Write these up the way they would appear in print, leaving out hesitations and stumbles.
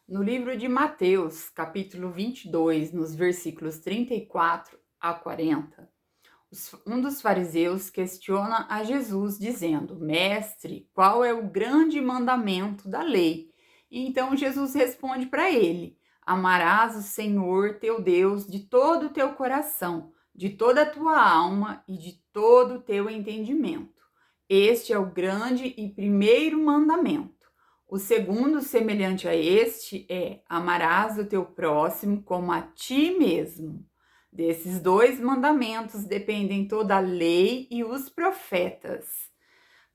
No livro de Mateus, capítulo 22, nos versículos 34 a 40, um dos fariseus questiona a Jesus, dizendo: Mestre, qual é o grande mandamento da lei? E então Jesus responde para ele: Amarás o Senhor teu Deus de todo o teu coração, de toda a tua alma e de todo o teu entendimento. Este é o grande e primeiro mandamento. O segundo, semelhante a este, é: amarás o teu próximo como a ti mesmo. Desses dois mandamentos dependem toda a lei e os profetas.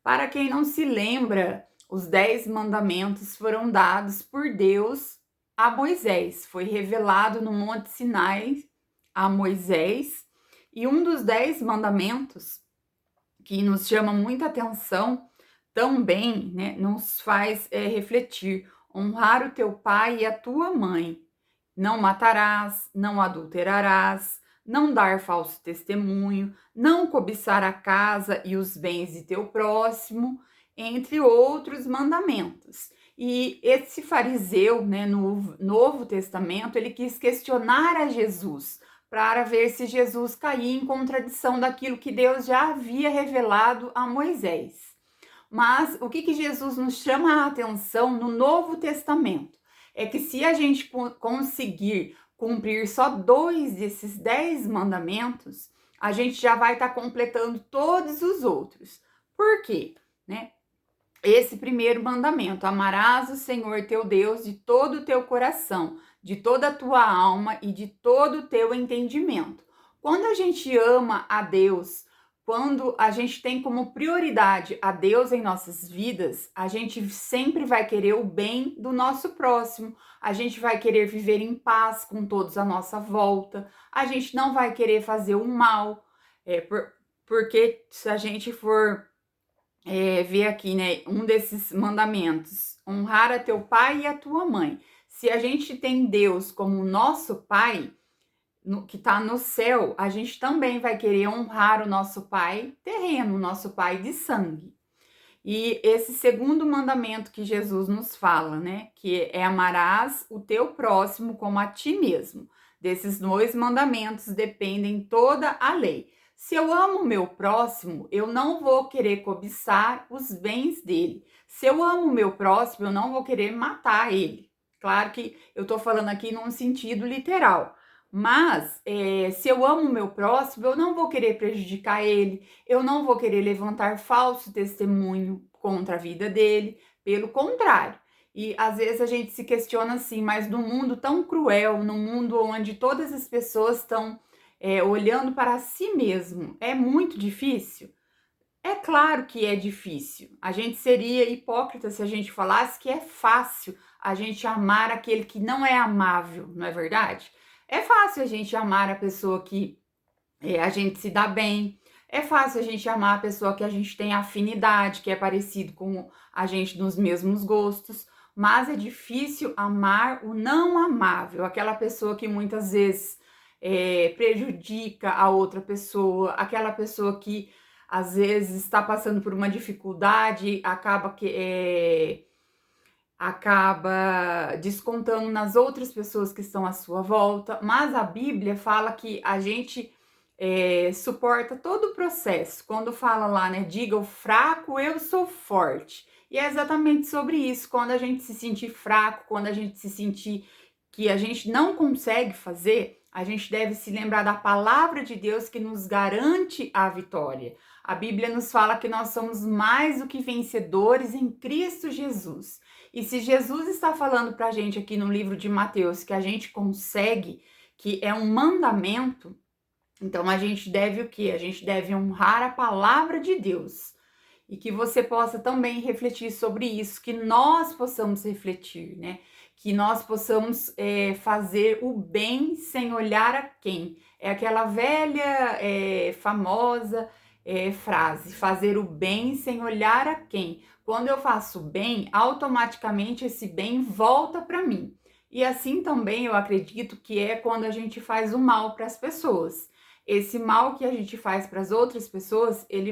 Para quem não se lembra, os 10 mandamentos foram dados por Deus a Moisés. Foi revelado no Monte Sinai a Moisés. E um dos 10 mandamentos que nos chama muita atenção também, né, nos faz refletir: honrar o teu pai e a tua mãe. Não matarás, não adulterarás, não dar falso testemunho, não cobiçar a casa e os bens de teu próximo, entre outros mandamentos. E esse fariseu, né, no Novo Testamento, ele quis questionar a Jesus para ver se Jesus caía em contradição daquilo que Deus já havia revelado a Moisés. Mas o que Jesus nos chama a atenção no Novo Testamento é que se a gente conseguir cumprir só 2 desses 10 mandamentos, a gente já vai estar completando todos os outros. Por quê? Né? Esse primeiro mandamento: amarás o Senhor teu Deus de todo o teu coração, de toda a tua alma e de todo o teu entendimento. Quando a gente ama a Deus, quando a gente tem como prioridade a Deus em nossas vidas, a gente sempre vai querer o bem do nosso próximo, a gente vai querer viver em paz com todos à nossa volta, a gente não vai querer fazer o mal, porque se a gente for ver aqui, né, um desses mandamentos: honrar a teu pai e a tua mãe. Se a gente tem Deus como nosso pai, que está no céu, a gente também vai querer honrar o nosso pai terreno, o nosso pai de sangue. E esse segundo mandamento que Jesus nos fala, né, que é: amarás o teu próximo como a ti mesmo. Desses 2 mandamentos dependem toda a lei. Se eu amo o meu próximo, eu não vou querer cobiçar os bens dele. Se eu amo o meu próximo, eu não vou querer matar ele. Claro que eu estou falando aqui num sentido literal. Mas se eu amo o meu próximo, eu não vou querer prejudicar ele, eu não vou querer levantar falso testemunho contra a vida dele, pelo contrário. E às vezes a gente se questiona assim: mas num mundo tão cruel, num mundo onde todas as pessoas estão olhando para si mesmo, é muito difícil? É claro que é difícil. A gente seria hipócrita se a gente falasse que é fácil a gente amar aquele que não é amável, não é verdade? É fácil a gente amar a pessoa que a gente se dá bem. É fácil a gente amar a pessoa que a gente tem afinidade, que é parecido com a gente nos mesmos gostos. Mas é difícil amar o não amável, aquela pessoa que muitas vezes prejudica a outra pessoa, aquela pessoa que às vezes está passando por uma dificuldade, acaba descontando nas outras pessoas que estão à sua volta. Mas a Bíblia fala que a gente suporta todo o processo. Quando fala lá, né, diga o fraco, eu sou forte. E é exatamente sobre isso. Quando a gente se sentir fraco, quando a gente se sentir que a gente não consegue fazer, a gente deve se lembrar da palavra de Deus que nos garante a vitória. A Bíblia nos fala que nós somos mais do que vencedores em Cristo Jesus. E se Jesus está falando para a gente aqui no livro de Mateus que a gente consegue, que é um mandamento, então a gente deve o quê? A gente deve honrar a palavra de Deus. E que você possa também refletir sobre isso, que nós possamos refletir, né? Que nós possamos fazer o bem sem olhar a quem. É aquela velha, famosa frase: fazer o bem sem olhar a quem. Quando eu faço bem, automaticamente esse bem volta para mim. E assim também eu acredito que é quando a gente faz o mal para as pessoas. Esse mal que a gente faz para as outras pessoas, ele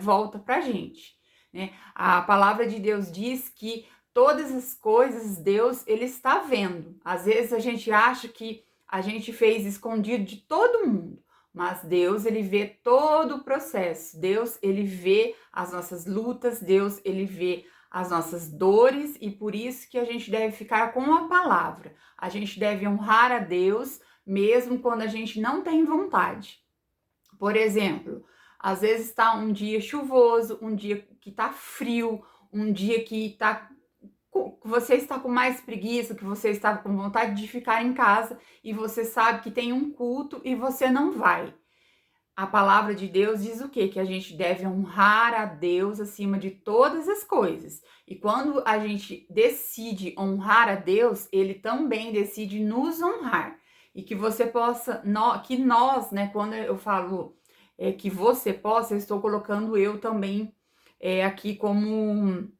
volta para a gente, né? A palavra de Deus diz que todas as coisas, Deus, ele está vendo. Às vezes a gente acha que a gente fez escondido de todo mundo, mas Deus, ele vê todo o processo. Deus, ele vê as nossas lutas, Deus, ele vê as nossas dores, e por isso que a gente deve ficar com a palavra. A gente deve honrar a Deus mesmo quando a gente não tem vontade. Por exemplo, às vezes está um dia chuvoso, um dia que está frio, um dia que você está com mais preguiça, que você está com vontade de ficar em casa e você sabe que tem um culto e você não vai. A palavra de Deus diz o quê? Que a gente deve honrar a Deus acima de todas as coisas. E quando a gente decide honrar a Deus, ele também decide nos honrar. E que você possa, que nós, né, quando eu falo que você possa, eu estou colocando eu também aqui como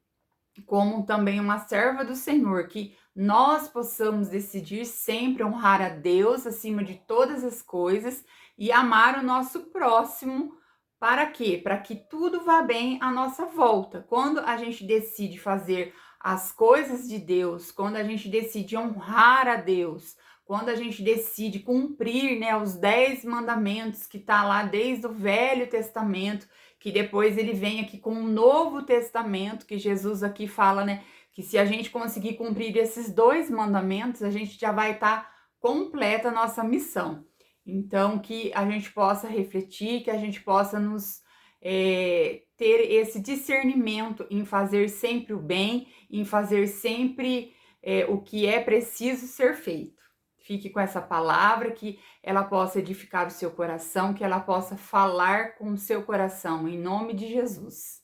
também uma serva do Senhor, que nós possamos decidir sempre honrar a Deus acima de todas as coisas e amar o nosso próximo. Para quê? Para que tudo vá bem à nossa volta. Quando a gente decide fazer as coisas de Deus, quando a gente decide honrar a Deus, quando a gente decide cumprir, né, os 10 mandamentos que está lá desde o Velho Testamento, que depois ele vem aqui com um Novo Testamento, que Jesus aqui fala, né, que se a gente conseguir cumprir esses 2 mandamentos, a gente já vai estar completa a nossa missão. Então, que a gente possa refletir, que a gente possa ter esse discernimento em fazer sempre o bem, em fazer sempre o que é preciso ser feito. Fique com essa palavra, que ela possa edificar o seu coração, que ela possa falar com o seu coração, em nome de Jesus.